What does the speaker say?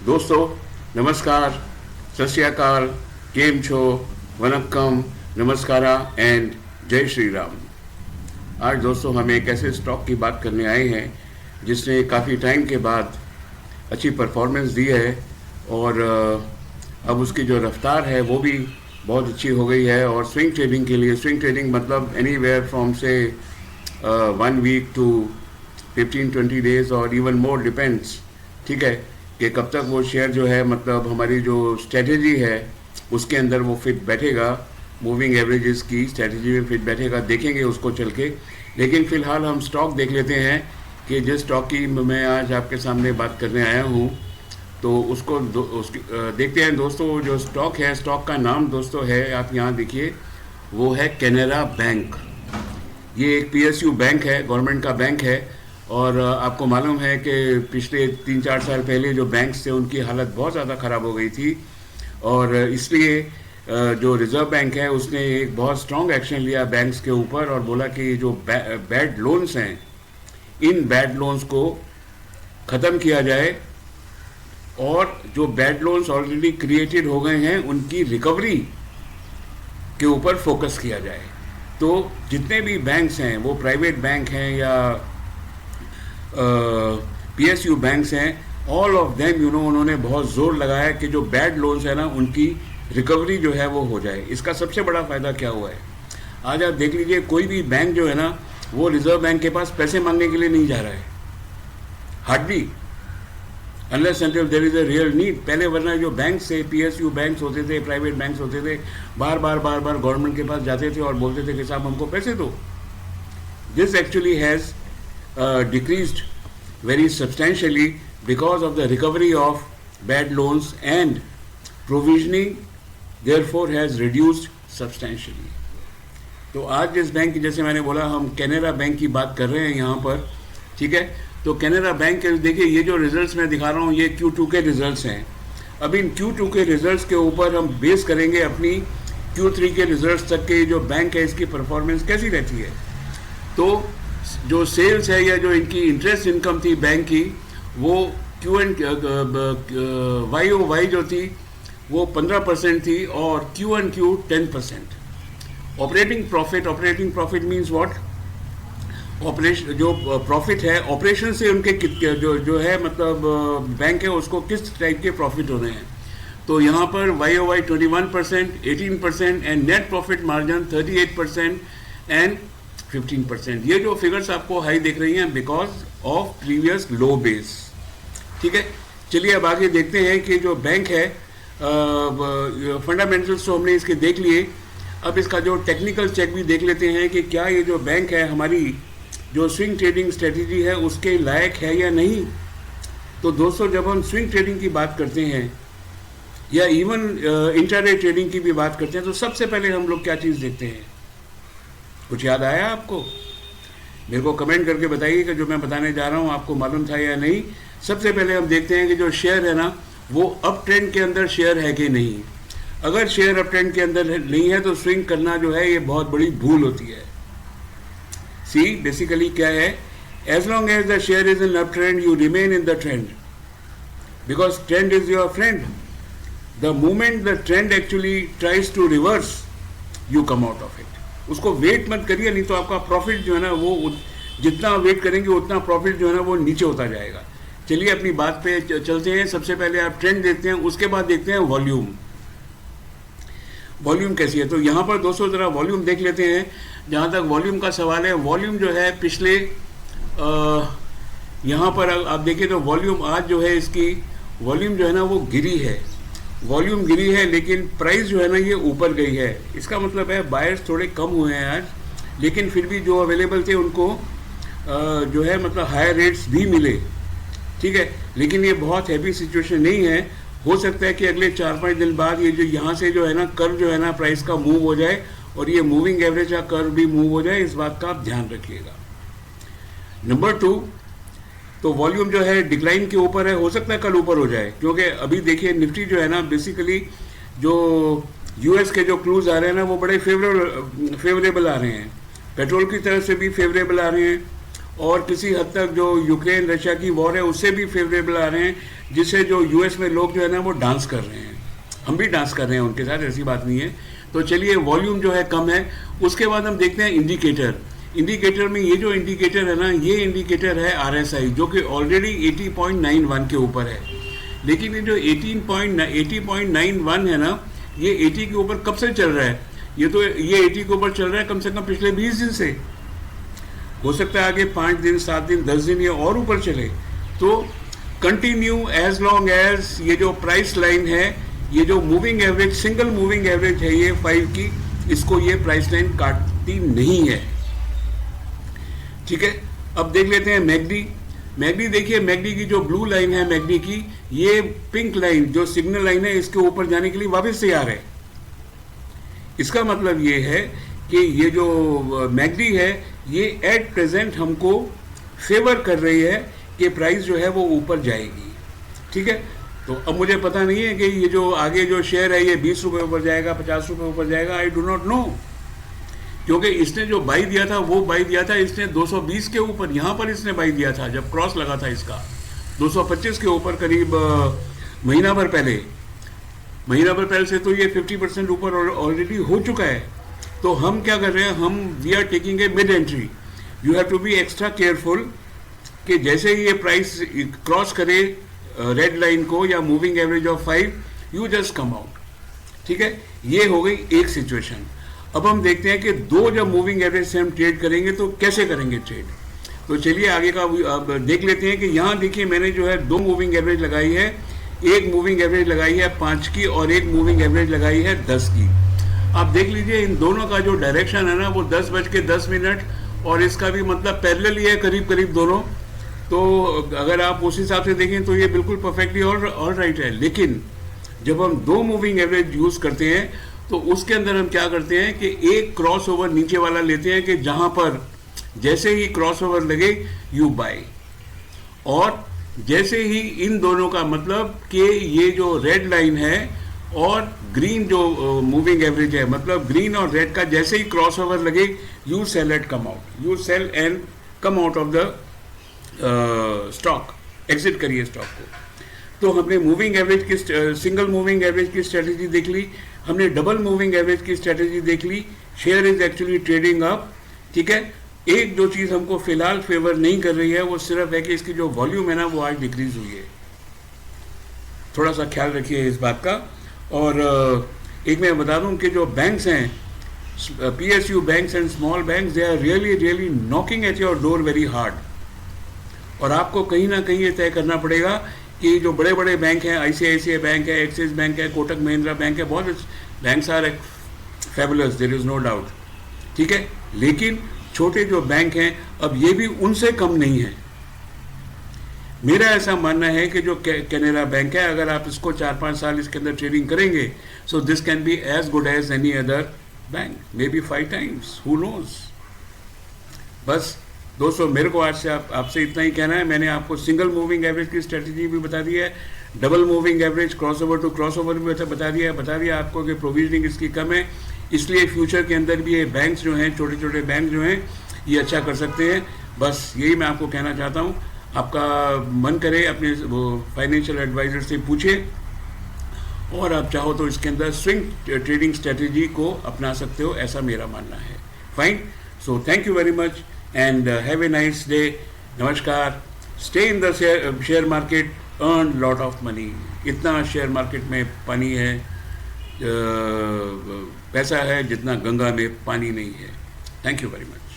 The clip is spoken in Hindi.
दोस्तों नमस्कार, सत श्री अकाल, केम छो, वनक्कम, नमस्कारा एंड जय श्री राम। आज दोस्तों हम एक ऐसे स्टॉक की बात करने आए हैं जिसने काफ़ी टाइम के बाद अच्छी परफॉर्मेंस दी है और अब उसकी जो रफ्तार है वो भी बहुत अच्छी हो गई है। और स्विंग ट्रेडिंग के लिए, स्विंग ट्रेडिंग मतलब एनी वेयर फ्रॉम से 1 वीक टू 15-20 डेज और इवन मोर डिपेंड्स, ठीक है, कि कब तक वो शेयर जो है मतलब हमारी जो स्ट्रेटजी है उसके अंदर वो फिट बैठेगा, मूविंग एवरेजेस की स्ट्रेटजी में फिट बैठेगा, देखेंगे उसको चल के। लेकिन फ़िलहाल हम स्टॉक देख लेते हैं कि जिस स्टॉक की मैं आज आपके सामने बात करने आया हूँ तो उसको देखते हैं दोस्तों। जो स्टॉक है, स्टॉक का नाम दोस्तों है, आप यहाँ देखिए, वो है कैनरा बैंक। ये एक PSU बैंक है, गवर्नमेंट का बैंक है। और आपको मालूम है कि पिछले 3-4 साल पहले जो बैंक्स थे उनकी हालत बहुत ज़्यादा ख़राब हो गई थी और इसलिए जो रिज़र्व बैंक है उसने एक बहुत स्ट्रॉन्ग एक्शन लिया बैंक्स के ऊपर और बोला कि जो बैड लोन्स हैं, इन बैड लोन्स को ख़त्म किया जाए और जो बैड लोन्स ऑलरेडी क्रिएटेड हो गए हैं उनकी रिकवरी के ऊपर फोकस किया जाए। तो जितने भी बैंक्स हैं, वो प्राइवेट बैंक हैं या PSU बैंक्स हैं, ऑल ऑफ देम उन्होंने बहुत ज़ोर लगाया कि जो बैड लोन्स है ना उनकी रिकवरी जो है वो हो जाए। इसका सबसे बड़ा फ़ायदा क्या हुआ है, आज आप देख लीजिए, कोई भी बैंक जो है ना वो रिजर्व बैंक के पास पैसे मांगने के लिए नहीं जा रहा है, hardly, unless until there is a real need. पहले वरना जो बैंक्स थे, PSU बैंक्स होते थे, प्राइवेट बैंक्स होते थे, बार बार गवर्नमेंट के पास जाते थे और बोलते थे कि साहब हमको पैसे दो। This actually has decreased very substantially because of the recovery of bad loans and provisioning therefore has reduced substantially। तो आज जिस बैंक की, जैसे मैंने बोला, हम कैनरा बैंक की बात कर रहे हैं यहाँ पर, ठीक है। तो कैनरा बैंक के देखिए, ये जो रिजल्ट्स मैं दिखा रहा हूँ ये Q2 के रिजल्ट्स हैं। अब इन Q2 के रिजल्ट्स के ऊपर हम बेस करेंगे अपनी Q3 के रिजल्ट्स तक के जो बैंक है इसकी परफॉर्मेंस कैसी रहती है। तो जो सेल्स है या जो इनकी इंटरेस्ट इनकम थी बैंक की, वो YOY जो थी वो 15% थी और Q1Q 10%। Operating profit means what, operation जो प्रॉफिट है ऑपरेशन से उनके जो है मतलब बैंक है उसको किस टाइप के प्रॉफिट हो रहे हैं। तो यहाँ पर YOY 21%, 18% and net profit margin 38% and 15%। ये जो फिगर्स आपको हाई दिख रही हैं because of previous low base, ठीक है। चलिए अब आगे देखते हैं कि जो बैंक है, फंडामेंटल्स तो हमने इसके देख लिए, अब इसका जो टेक्निकल चेक भी देख लेते हैं कि क्या ये जो बैंक है हमारी जो स्विंग ट्रेडिंग स्ट्रेटजी है उसके लायक है या नहीं। तो दोस्तों जब हम स्विंग ट्रेडिंग की बात करते हैं या इवन इंट्राडे ट्रेडिंग की भी बात करते हैं तो सबसे पहले हम लोग क्या चीज़ देखते हैं, कुछ याद आया आपको? मेरे को कमेंट करके बताइए कि जो मैं बताने जा रहा हूँ आपको मालूम था या नहीं। सबसे पहले हम देखते हैं कि जो शेयर है ना वो अप ट्रेंड के अंदर शेयर है कि नहीं। अगर शेयर अप ट्रेंड के अंदर नहीं है तो स्विंग करना जो है ये बहुत बड़ी भूल होती है। सी बेसिकली क्या है, as long as the share is in up trend you remain in the trend because trend is your friend. The moment the trend actually tries to reverse you come out of it. उसको वेट मत करिए, नहीं तो आपका प्रॉफिट जो है ना वो जितना वेट करेंगे उतना प्रॉफिट जो है ना वो नीचे होता जाएगा। चलिए अपनी बात पे चलते हैं। सबसे पहले आप ट्रेंड देखते हैं, उसके बाद देखते हैं वॉल्यूम। वॉल्यूम कैसी है, तो यहाँ पर दोस्तों ज़रा वॉल्यूम देख लेते हैं। जहाँ तक वॉल्यूम का सवाल है, वॉल्यूम जो है पिछले यहाँ पर आप देखिए तो वॉल्यूम आज जो है इसकी वॉल्यूम जो है ना वो गिरी है, वॉल्यूम गिरी है, लेकिन प्राइस जो है ना ये ऊपर गई है। इसका मतलब है बायर्स थोड़े कम हुए हैं आज, लेकिन फिर भी जो अवेलेबल थे उनको जो है मतलब हायर रेट्स भी मिले, ठीक है। लेकिन ये बहुत हैवी सिचुएशन नहीं है। हो सकता है कि अगले 4-5 दिन बाद ये जो यहाँ से जो है ना कर्व जो है ना प्राइस का मूव हो जाए और ये मूविंग एवरेज का कर्व भी मूव हो जाए, इस बात का आप ध्यान रखिएगा। नंबर 2, तो वॉल्यूम जो है डिक्लाइन के ऊपर है, हो सकता है कल ऊपर हो जाए, क्योंकि अभी देखिए निफ्टी जो है ना बेसिकली जो US के जो क्लूज आ रहे हैं ना वो बड़े फेवरेबल आ रहे हैं, पेट्रोल की तरफ से भी फेवरेबल आ रहे हैं और किसी हद तक जो यूक्रेन रशिया की वॉर है उससे भी फेवरेबल आ रहे हैं। जिससे जो यूएस में लोग जो है ना वो डांस कर रहे हैं, हम भी डांस कर रहे हैं उनके साथ, ऐसी बात नहीं है। तो चलिए वॉल्यूम जो है कम है। उसके बाद हम देखते हैं इंडिकेटर। इंडिकेटर में ये जो इंडिकेटर है ना, ये इंडिकेटर है आरएसआई, जो कि ऑलरेडी 80.91 के ऊपर है। लेकिन ये जो 80.91 है ना, ये 80 के ऊपर कब से चल रहा है? ये 80 के ऊपर चल रहा है कम से कम पिछले 20 दिन से। हो सकता है आगे 5 दिन, 7 दिन, 10 दिन ये और ऊपर चले। तो कंटिन्यू एज लॉन्ग एज ये जो प्राइस लाइन है, ये जो moving average, single moving average है ये 5 की, इसको ये प्राइस लाइन काटती नहीं है। ठीक है, अब देख लेते हैं मैगडी। मैगडी देखिए, मैगडी की जो ब्लू लाइन है मैगडी की, ये पिंक लाइन जो सिग्नल लाइन है, इसके ऊपर जाने के लिए वापस तैयार है। इसका मतलब ये है कि ये जो मैगडी है ये एट प्रेजेंट हमको फेवर कर रही है कि प्राइस जो है वो ऊपर जाएगी। ठीक है, तो अब मुझे पता नहीं है कि ये जो आगे जो शेयर है ये 20 रुपये ऊपर जाएगा, 50 रुपये ऊपर जाएगा, आई डू नॉट नो। क्योंकि इसने जो बाई दिया था वो बाई दिया था इसने 220 के ऊपर, यहाँ पर इसने बाई दिया था जब क्रॉस लगा था इसका 225 के ऊपर करीब महीना भर पहले से। तो ये 50% ऊपर ऑलरेडी हो चुका है। तो हम क्या कर रहे हैं, हम we are taking a mid entry. You have to be extra careful कि जैसे ही ये प्राइस क्रॉस करे रेड लाइन को या moving average of 5, you just come out. ठीक है, ये हो गई एक सिचुएशन। अब हम देखते हैं कि दो जब मूविंग एवरेज से हम ट्रेड करेंगे तो कैसे करेंगे ट्रेड। तो चलिए आगे का अब देख लेते हैं कि यहाँ देखिए मैंने जो है 2 मूविंग एवरेज लगाई है। एक मूविंग एवरेज लगाई है 5 की और एक मूविंग एवरेज लगाई है 10 की। आप देख लीजिए इन दोनों का जो डायरेक्शन है ना वो 10:10 और इसका भी मतलब पैरेलल ही है करीब करीब दोनों। तो अगर आप उस हिसाब से देखें तो ये बिल्कुल परफेक्टली ऑल राइट है। लेकिन जब हम 2 मूविंग एवरेज यूज करते हैं तो उसके अंदर हम क्या करते हैं कि एक क्रॉस ओवर नीचे वाला लेते हैं कि जहां पर जैसे ही क्रॉस ओवर लगे यू बाय, और जैसे ही इन दोनों का मतलब कि ये जो रेड लाइन है और ग्रीन जो मूविंग एवरेज है, मतलब ग्रीन और रेड का जैसे ही क्रॉस ओवर लगे you sell and come out, you sell and come out of the stock, exit करिए स्टॉक को। तो हमने मूविंग एवरेज की सिंगल मूविंग एवरेज की स्ट्रेटेजी देख ली, हमने डबल मूविंग एवरेज की स्ट्रेटेजी देख ली। Share is actually trading up. ठीक है, एक जो चीज़ हमको फिलहाल फेवर नहीं कर रही है वो सिर्फ है कि इसकी जो वॉल्यूम है ना वो आज डिक्रीज हुई है। थोड़ा सा ख्याल रखिए इस बात का। और एक मैं बता दूं कि जो बैंक्स हैं, PSU banks and small banks, they are really knocking at your door very hard. और आपको कहीं ना कहीं ये तय करना पड़ेगा कि जो बड़े बड़े बैंक हैं, ICICI बैंक है, एक्सिस बैंक है, कोटक महिंद्रा बैंक है, बहुत banks are fabulous, there is no doubt. ठीक है, लेकिन छोटे जो बैंक हैं अब ये भी उनसे कम नहीं है। मेरा ऐसा मानना है कि जो कैनरा बैंक है, अगर आप इसको 4-5 साल इसके अंदर ट्रेडिंग करेंगे, so this can be as good as any other bank, may be 5 times, who knows. बस दोस्तों, मेरे को आज से आपसे इतना ही कहना है। मैंने आपको सिंगल मूविंग एवरेज की स्ट्रेटजी भी बता दी है, double moving average, cross over to cross over भी बता दिया आपको कि प्रोविजनिंग इसकी कम है, इसलिए फ्यूचर के अंदर भी ये बैंक्स जो हैं, छोटे छोटे बैंक जो हैं, ये अच्छा कर सकते हैं। बस यही मैं आपको कहना चाहता हूँ। आपका मन करे अपने वो फाइनेंशियल एडवाइजर से पूछे, और आप चाहो तो इसके अंदर स्विंग ट्रेडिंग स्ट्रेटजी को अपना सकते हो, ऐसा मेरा मानना है। Fine, so thank you very much and have a nice day. नमस्कार। Stay in the share market, earn lot of money. इतना शेयर मार्केट में पानी है, पैसा है जितना गंगा में पानी नहीं है। Thank you very much.